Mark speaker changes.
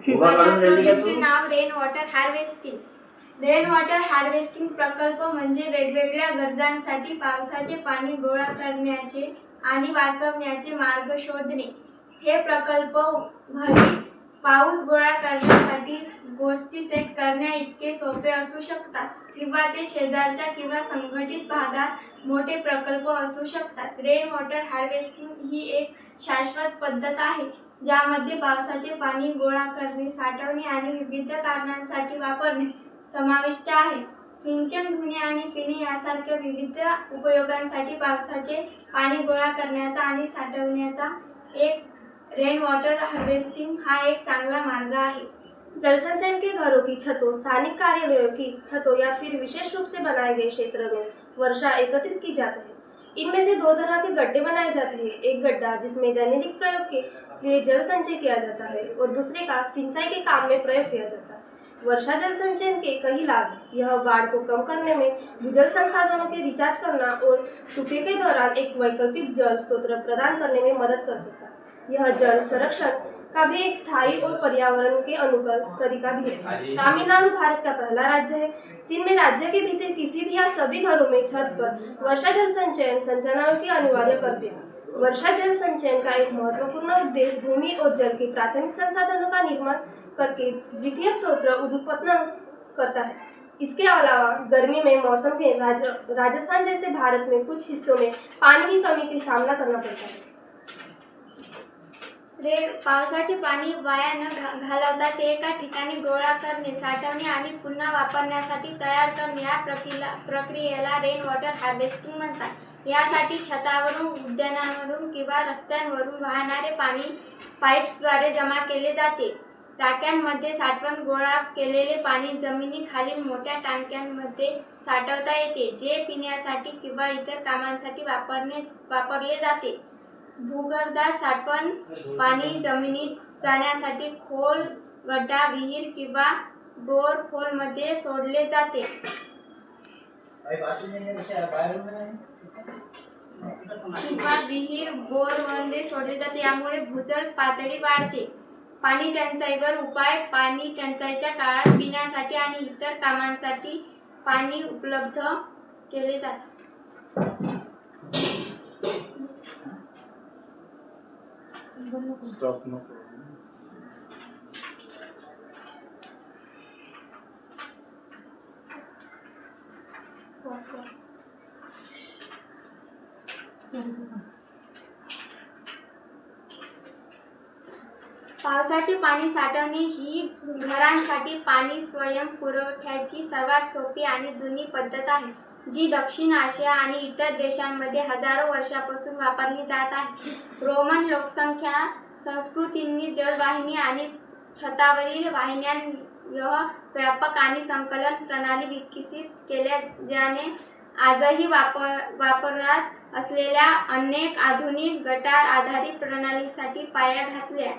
Speaker 1: माझ्या प्रोजेक्टचे नाव rain water harvesting. Rain water harvesting प्रकल्प म्हणजे वेगवेगळ्या गरजांसाठी पावसाचे पाणी गोळा करण्याचे आणि वाचवण्याचे मार्ग शोधणे. हे प्रकल्प घरी पाऊस गोळा करण्यासाठी गोष्टी सेट करण्या इतके सोपे असू शकतात किंवा ते शेजारच्या किंवा संघटित भागात मोठे प्रकल्प असू शकतात. रेन वॉटर हार्वेस्टिंग ही एक शाश्वत पद्धत आहे ज्यामध्ये पावसाचे पाणी गोळा करणे, साठवणे आणि विविध कारणांसाठी वापरणे समाविष्ट आहे. सिंचन, धुणे आणि पिणे यासारख्या विविध उपयोगांसाठी पावसाचे पाणी गोळा करण्याचा आणि साठवण्याचा एक रेन वाटर हार्वेस्टिंग हा एक चांगला मार्ग है।
Speaker 2: जल संचयन के घरों की छतों, स्थानिक कार्यालयों की छतों या फिर विशेष रूप से बनाए गए क्षेत्र में वर्षा एकत्रित की जाती है। इनमें से दो तरह के गड्ढे बनाए जाते हैं, एक गड्ढा जिसमें दैनिक प्रयोग के लिए जल संचय किया जाता है और दूसरे का सिंचाई के काम में प्रयोग किया जाता है। वर्षा जल संचयन के कई लाभ हैं। यह बाढ़ को कम करने में, भूजल संसाधनों के रिचार्ज करना और सूखे के दौरान एक वैकल्पिक जल स्रोत प्रदान करने में मदद कर सकता है। यह जल संरक्षण का भी एक स्थायी और पर्यावरण के अनुकूल तरीका भी है। तमिलनाडु भारत का पहला राज्य है जिनमें राज्य के भीतर किसी भी या सभी घरों में छत पर वर्षा जल संचयन संचालनों की अनिवार्य करते हैं। वर्षा जल संचयन का एक महत्वपूर्ण उद्देश्य भूमि और जल के प्राथमिक संसाधनों का निर्माण करके द्वितीय स्रोत उत्पन्न करता है। इसके अलावा गर्मी में मौसम के राजस्थान जैसे भारत में कुछ हिस्सों में पानी की कमी का सामना करना पड़ता है।
Speaker 1: पावसाचे पाणी वाया न घालवता ते एका ठिकाणी गोळा करणे, साठवणे आणि पुन्हा वापरण्यासाठी तयार करणे या प्रक्रियेला रेन वॉटर हार्वेस्टिंग म्हणतात। यासाठी छतावरून, उद्यानावरून किंवा रस्त्यांवरून वाहणारे पाणी पाईप्सद्वारे जमा केले जाते। टाक्यांमध्ये साठवण गोळा केलेले पाणी जमिनीखालील मोठ्या टाक्यांमध्ये साठवता येते, जे पिण्यासाठी किंवा इतर कामांसाठी वापरले जाते। भूगर्भात साठवण पाणी जमिनीत जाण्यासाठी खोल गड्ढा, विहीर किंवा बोरहोलमध्ये सोडले जाते। यामुळे भूजल पातळी वाढते। पाणी टंचाईवर उपाय: पाणी टंचाईच्या काळात पिण्यासाठी आणि इतर कामांसाठी पाणी उपलब्ध केले जाते।
Speaker 3: Stop no.
Speaker 1: पावसाचे पाणी साठवणे ही घरांसाठी पाणी स्वयंपुरवठ्याची सर्वात सोपी आणि जुनी पद्धत आहे, जी दक्षिण आशिया आणि इतर देशांमध्ये हजारो वर्षांपासून वापरली जात आहे। रोमन लोकसंख्या संस्कृतींनी जलवाहिनी आणि छतावरील वाहिन्यांसह व्यापक आणि संकलन प्रणाली विकसित केल्या, ज्याने आजही वापरात असलेल्या अनेक आधुनिक गटार आधारित प्रणालींसाठी पाया घातला।